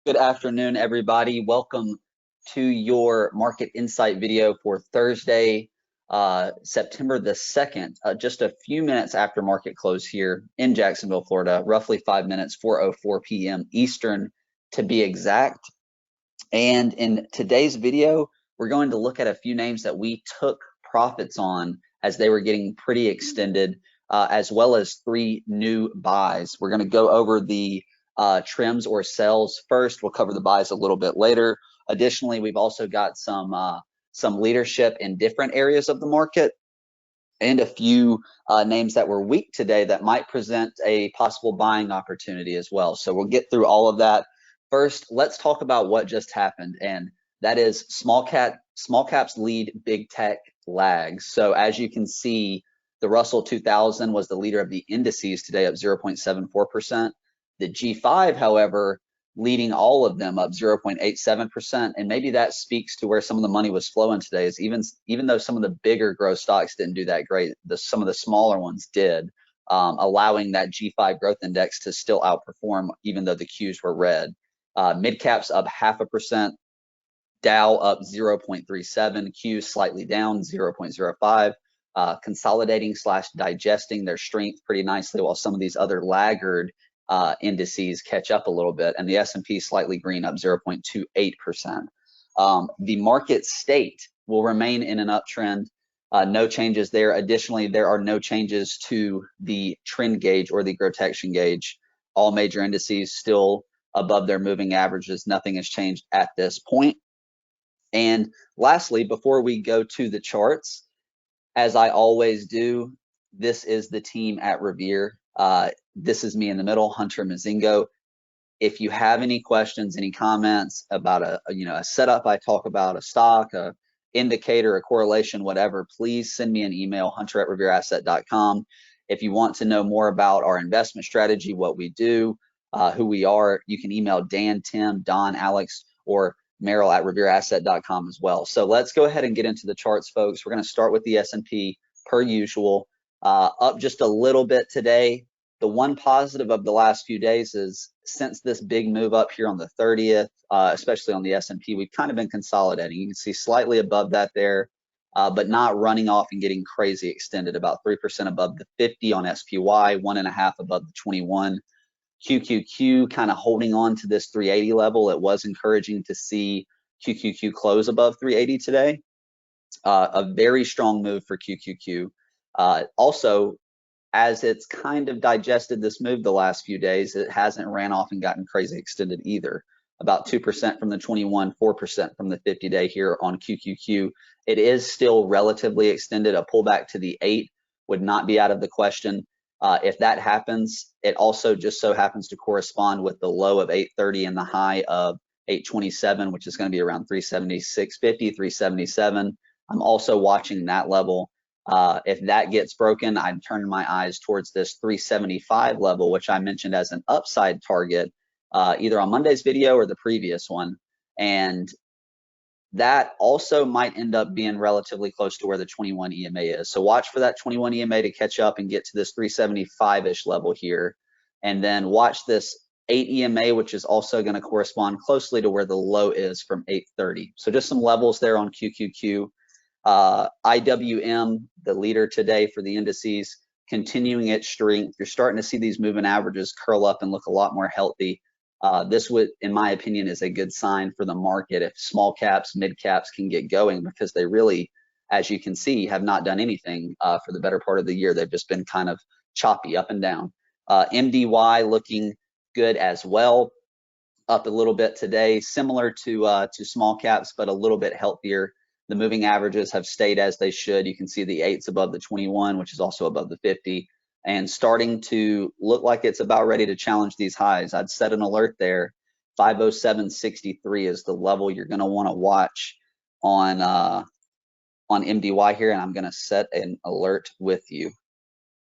Good afternoon, everybody. Welcome to your market insight video for Thursday, September the 2nd, just a few minutes after market close here in Jacksonville, Florida, roughly 5 minutes, 4:04 p.m. Eastern to be exact. And in today's video, we're going to look at a few names that we took profits on as they were getting pretty extended, as well as 3 new buys. We're going to go over the trims or sells first. We'll cover the buys a little bit later. Additionally, we've also got some leadership in different areas of the market and a few names that were weak today that might present a possible buying opportunity as well. So we'll get through all of that. First, let's talk about what just happened, and that is small caps lead, big tech lags. So as you can see, the Russell 2000 was the leader of the indices today, up 0.74%. The G5, however, leading all of them up 0.87%. And maybe that speaks to where some of the money was flowing today, is even though some of the bigger growth stocks didn't do that great, some of the smaller ones did, allowing that G5 growth index to still outperform even though the Qs were red. Mid caps up 0.5%, Dow up 0.37, Q slightly down 0.05. Consolidating / digesting their strength pretty nicely, while some of these other laggard indices catch up a little bit, and the S&P slightly green, up 0.28%. The market state will remain in an uptrend. No changes there. Additionally, there are no changes to the trend gauge or the protection gauge. All major indices still above their moving averages. Nothing has changed at this point. And lastly, before we go to the charts, as I always do, this is the team at Revere. This is me in the middle, Hunter Mozingo. If you have any questions, any comments about a setup I talk about, a stock, a indicator, a correlation, whatever, please send me an email, hunter@revereasset.com. If you want to know more about our investment strategy, what we do, who we are, you can email Dan, Tim, Don, Alex, or Merrill@revereasset.com as well. So let's go ahead and get into the charts, folks. We're going to start with the S&P per usual, up just a little bit today. The one positive of the last few days is since this big move up here on the 30th, especially on the S&P, we've kind of been consolidating. You can see slightly above that there, but not running off and getting crazy extended, about 3% above the 50 on SPY, 1.5 above the 21. QQQ kind of holding on to this 380 level. It was encouraging to see QQQ close above 380 today. A very strong move for QQQ. Also, as it's kind of digested this move the last few days, it hasn't ran off and gotten crazy extended either. About 2% from the 21, 4% from the 50-day here on QQQ. It is still relatively extended. A pullback to the 8 would not be out of the question. If that happens, it also just so happens to correspond with the low of 830 and the high of 827, which is going to be around 376.50, 377. I'm also watching that level. If that gets broken, I'd turn my eyes towards this 375 level, which I mentioned as an upside target, either on Monday's video or the previous one. And that also might end up being relatively close to where the 21 EMA is. So watch for that 21 EMA to catch up and get to this 375-ish level here. And then watch this 8 EMA, which is also going to correspond closely to where the low is from 830. So just some levels there on QQQ. IWM, the leader today for the indices, continuing its strength. You're starting to see these moving averages curl up and look a lot more healthy. This would, in my opinion, is a good sign for the market if small caps, mid caps can get going, because they really, as you can see, have not done anything for the better part of the year. They've just been kind of choppy up and down. MDY looking good as well, up a little bit today, similar to small caps, but a little bit healthier. The moving averages have stayed as they should. You can see the 8's above the 21, which is also above the 50. And starting to look like it's about ready to challenge these highs. I'd set an alert there. 507.63 is the level you're going to want to watch on MDY here, and I'm going to set an alert with you.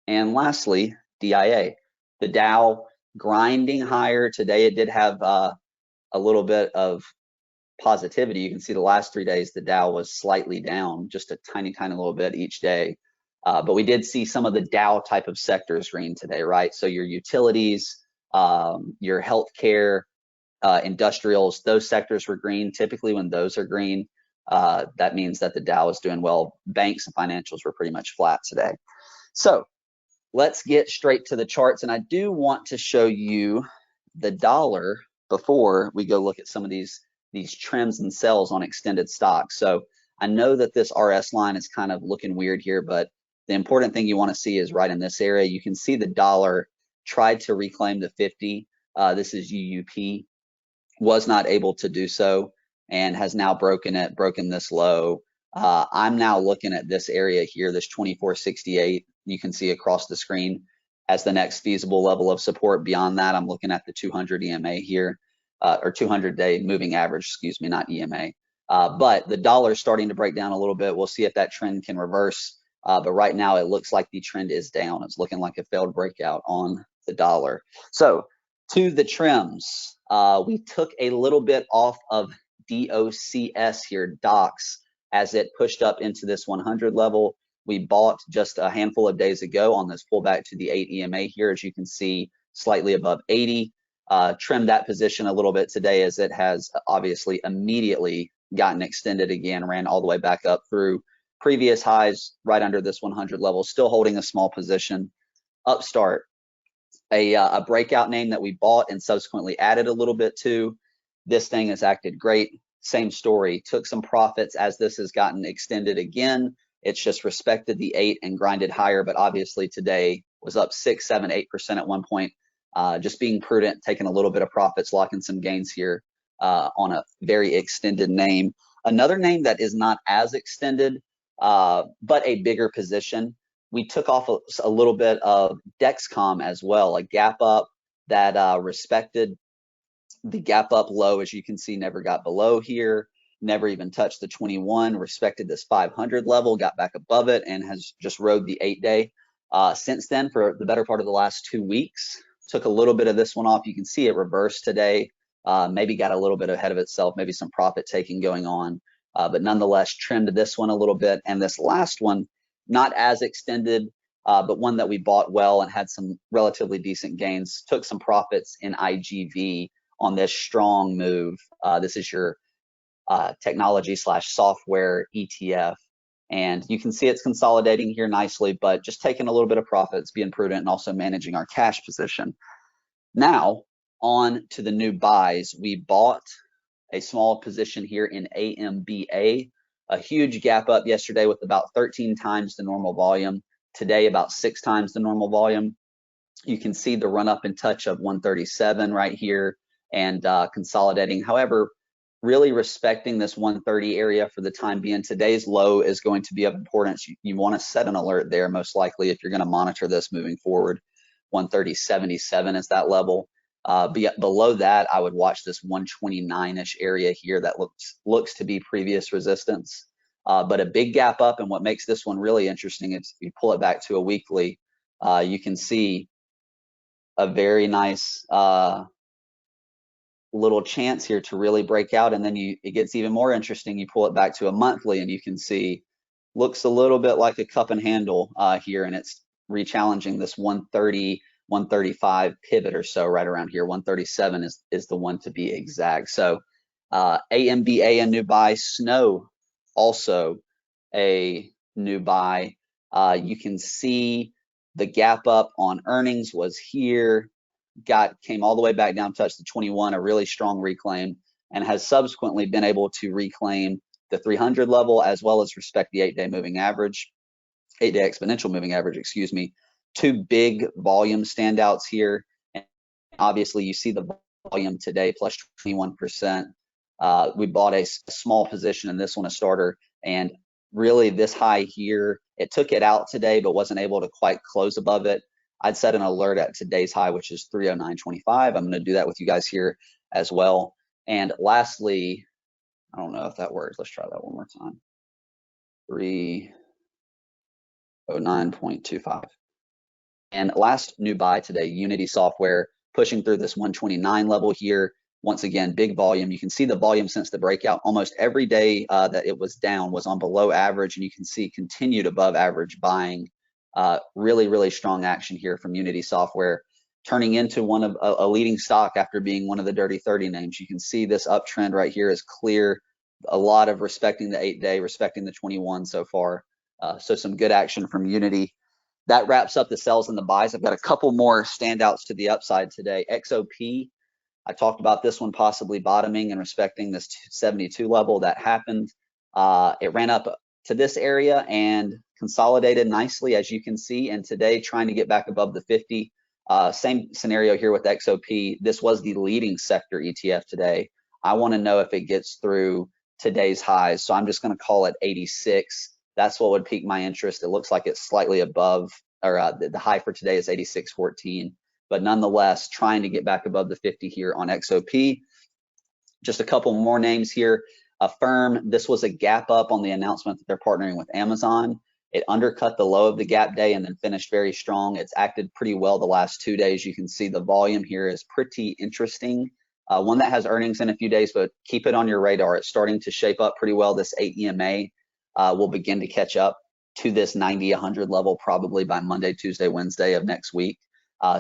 And lastly, DIA. The Dow grinding higher today. It did have a little bit of positivity. You can see the last 3 days, the Dow was slightly down, just a tiny little bit each day. But we did see some of the Dow type of sectors green today, right? So your utilities, your healthcare, industrials, those sectors were green. Typically when those are green, that means that the Dow is doing well. Banks and financials were pretty much flat today. So let's get straight to the charts. And I do want to show you the dollar before we go look at some of these trends and sells on extended stocks. So I know that this RS line is kind of looking weird here, but the important thing you want to see is right in this area. You can see the dollar tried to reclaim the 50. This is UUP, was not able to do so and has now broken this low. I'm now looking at this area here, this 2468. You can see across the screen as the next feasible level of support. Beyond that, I'm looking at the 200 EMA here, or 200-day moving average, excuse me, not EMA. But the dollar is starting to break down a little bit. We'll see if that trend can reverse. But right now, it looks like the trend is down. It's looking like a failed breakout on the dollar. So to the trims, we took a little bit off of DOCS here, DOCS, as it pushed up into this 100 level. We bought just a handful of days ago on this pullback to the 8 EMA here, as you can see, slightly above 80. Trimmed that position a little bit today as it has obviously immediately gotten extended again, ran all the way back up through previous highs right under this 100 level, still holding a small position. Upstart, a breakout name that we bought and subsequently added a little bit to. This thing has acted great. Same story, took some profits as this has gotten extended again. It's just respected the 8 and grinded higher, but obviously today was up 6, 7, 8% at one point. Just being prudent, taking a little bit of profits, locking some gains here on a very extended name. Another name that is not as extended, but a bigger position. We took off a little bit of Dexcom as well, a gap up that respected the gap up low, as you can see, never got below here, never even touched the 21, respected this 500 level, got back above it, and has just rode the 8-day. Since then, for the better part of the last 2 weeks, took a little bit of this one off. You can see it reversed today, maybe got a little bit ahead of itself, maybe some profit taking going on, but nonetheless trimmed this one a little bit. And this last one, not as extended, but one that we bought well and had some relatively decent gains, took some profits in IGV on this strong move. This is your technology/software ETF. And you can see it's consolidating here nicely, but just taking a little bit of profits, being prudent, and also managing our cash position. Now, on to the new buys. We bought a small position here in AMBA, a huge gap up yesterday with about 13 times the normal volume. Today, about 6 times the normal volume. You can see the run up in touch of 137 right here and consolidating. However, really respecting this 130 area for the time being. Today's low is going to be of importance. You want to set an alert there, most likely, if you're going to monitor this moving forward. 130.77 is that level. Below that, I would watch this 129-ish area here that looks to be previous resistance. But a big gap up, and what makes this one really interesting is you pull it back to a weekly, you can see a very nice little chance here to really break out, and then it gets even more interesting. You pull it back to a monthly, and you can see looks a little bit like a cup and handle here, and it's re-challenging this 130, 135 pivot or so right around here. 137 is the one to be exact. So AMBA, a new buy. Snow, also a new buy. You can see the gap up on earnings was here, came all the way back down, touched the 21, a really strong reclaim, and has subsequently been able to reclaim the 300 level as well as respect the 8-day moving average, 8-day exponential moving average, excuse me. 2 big volume standouts here. And obviously, you see the volume today plus 21%. We bought a small position in this one, a starter, and really this high here, it took it out today, but wasn't able to quite close above it. I'd set an alert at today's high, which is 309.25. I'm going to do that with you guys here as well. And lastly, I don't know if that works. Let's try that one more time. 309.25. And last new buy today, Unity Software, pushing through this 129 level here. Once again, big volume. You can see the volume since the breakout. Almost every day that it was down was on below average, and you can see continued above average buying. Really, really strong action here from Unity Software. turning into one of a leading stock after being one of the dirty 30 names. You can see this uptrend right here is clear. A lot of respecting the 8-day, respecting the 21 so far. So some good action from Unity. That wraps up the sells and the buys. I've got a couple more standouts to the upside today. XOP, I talked about this one possibly bottoming and respecting this 72 level. That happened. It ran up to this area and consolidated nicely, as you can see, and today trying to get back above the 50. Same scenario here with XOP. This was the leading sector ETF today. I want to know if it gets through today's highs, so I'm just going to call it 86. That's what would pique my interest. It looks like it's slightly above, or the high for today is 86.14, but nonetheless trying to get back above the 50 here on XOP. Just a couple more names here. Affirm, this was a gap up on the announcement that they're partnering with Amazon. It undercut the low of the gap day and then finished very strong. It's acted pretty well the last 2 days. You can see the volume here is pretty interesting. One that has earnings in a few days, but keep it on your radar. It's starting to shape up pretty well. This 8 EMA will begin to catch up to this 90, 100 level probably by Monday, Tuesday, Wednesday of next week.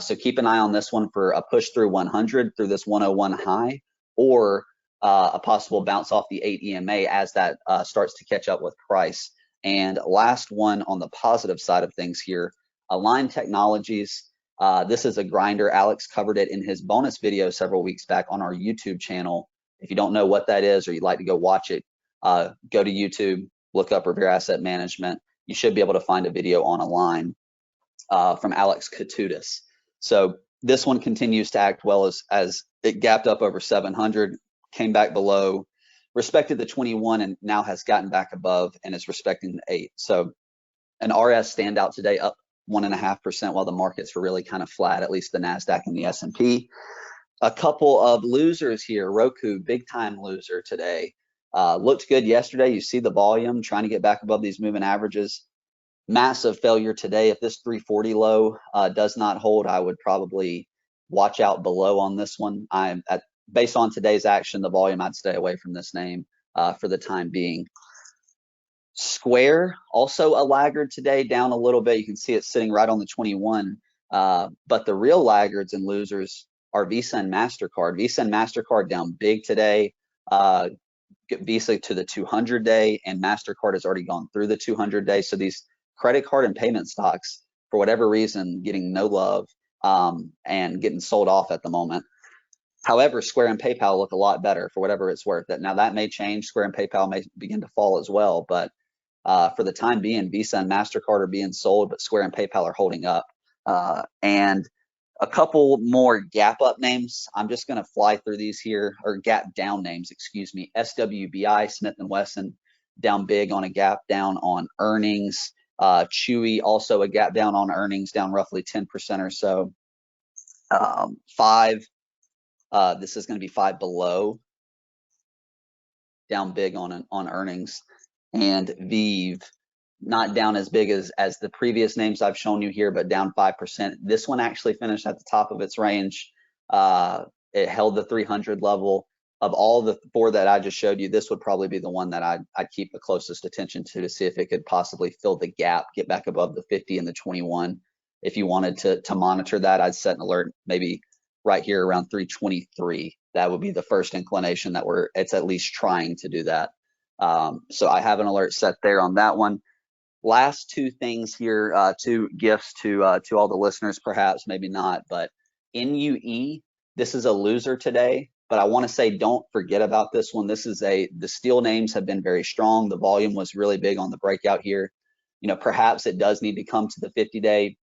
So keep an eye on this one for a push through 100 through this 101 high, or a possible bounce off the 8 EMA as that starts to catch up with price. And last one on the positive side of things here, Align Technologies. This is a grinder. Alex covered it in his bonus video several weeks back on our YouTube channel. If you don't know what that is or you'd like to go watch it, go to YouTube, look up Revere Asset Management. You should be able to find a video on Align from Alex Katutis. So this one continues to act well as it gapped up over 700, came back below, respected the 21, and now has gotten back above and is respecting the 8. So an RS standout today, up 1.5%, while the markets were really kind of flat, at least the NASDAQ and the S&P. A couple of losers here. Roku, big time loser today. Looked good yesterday. You see the volume trying to get back above these moving averages. Massive failure today. If this 340 low does not hold, I would probably watch out below on this one. Based on today's action, the volume, I'd stay away from this name for the time being. Square, also a laggard today, down a little bit. You can see it sitting right on the 21. But the real laggards and losers are Visa and MasterCard. Visa and MasterCard down big today. Visa to the 200-day, and MasterCard has already gone through the 200-day. So these credit card and payment stocks, for whatever reason, getting no love and getting sold off at the moment. However, Square and PayPal look a lot better for whatever it's worth. Now that may change. Square and PayPal may begin to fall as well, but for the time being, Visa and MasterCard are being sold, but Square and PayPal are holding up. And a couple more gap up names. I'm just going to fly through these here, or gap down names, excuse me. SWBI, Smith & Wesson, down big on a gap down on earnings. Chewy, also a gap down on earnings, down roughly 10% or so. Five, this is going to be Five Below, down big on earnings. And Vive, not down as big as the previous names I've shown you here, but down 5%. This one actually finished at the top of its range. It held the 300 level. Of all the four that I just showed you, this would probably be the one that I'd keep the closest attention to see if it could possibly fill the gap, get back above the 50 and the 21. If you wanted to monitor that, I'd set an alert maybe right here around 323. That would be the first inclination that it's at least trying to do that. So I have an alert set there on that one. Last two things here, two gifts to all the listeners, perhaps, maybe not, but NUE, this is a loser today, but I want to say don't forget about this one. The steel names have been very strong. The volume was really big on the breakout here. Perhaps it does need to come to the 50-day.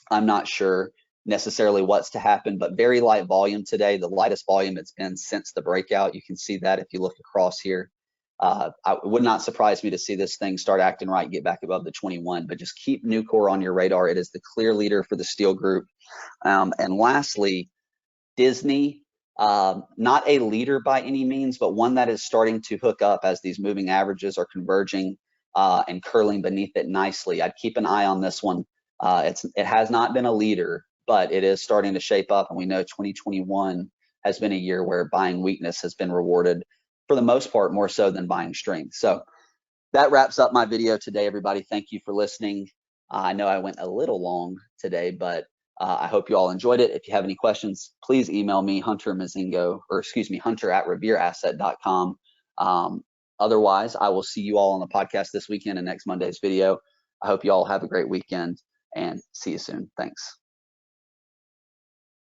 I'm not sure necessarily what's to happen, but very light volume today, the lightest volume it's been since the breakout. You can see that if you look across here. It would not surprise me to see this thing start acting right, get back above the 21, but just keep Nucor on your radar. It is the clear leader for the steel group. And lastly, Disney, not a leader by any means, but one that is starting to hook up as these moving averages are converging and curling beneath it nicely. I'd keep an eye on this one. It has not been a leader, but it is starting to shape up, and we know 2021 has been a year where buying weakness has been rewarded for the most part, more so than buying strength. So that wraps up my video today, everybody. Thank you for listening. I know I went a little long today, but I hope you all enjoyed it. If you have any questions, please email me, Hunter Mozingo, or excuse me, hunter@revereasset.com. Otherwise, I will see you all on the podcast this weekend and next Monday's video. I hope you all have a great weekend and see you soon. Thanks.